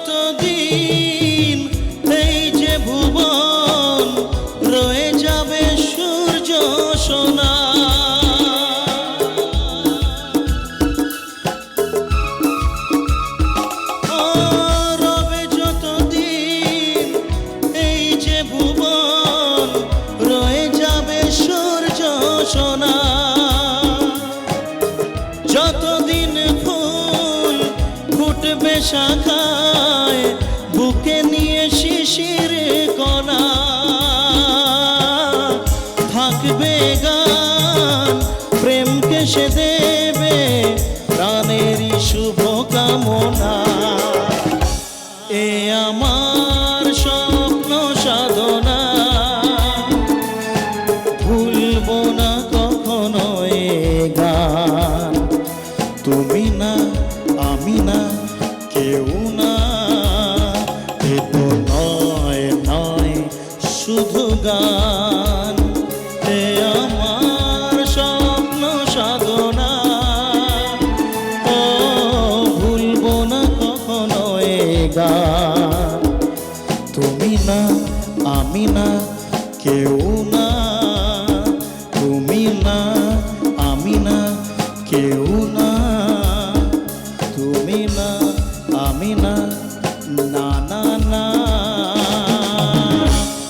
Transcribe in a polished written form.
যতদিন এই যে ভুবন রয়ে যাবে সূর্য সোনা। রবে যতদিন এই যে ভুবন রয়ে যাবে সূর্য সোনা। যতদিন ফুল ফুটবে শাখায় বুকে নিয়ে শিশির কণা, থাকবে গান প্রেমকে সে দেবে প্রাণেরই শুভ কামনা। এ আমার স্বপ্ন সাধনা, ভুলবো না কখনো এ গান। তুমি না আমি না কেউ না, এ তো নয় নয় শুধু গান। এ আমার স্বপ্ন সাধনা, ও ভুলবো না কখনো এ গান। তুমি না আমি না কেউ না, তুমি না আমি না কেউ না।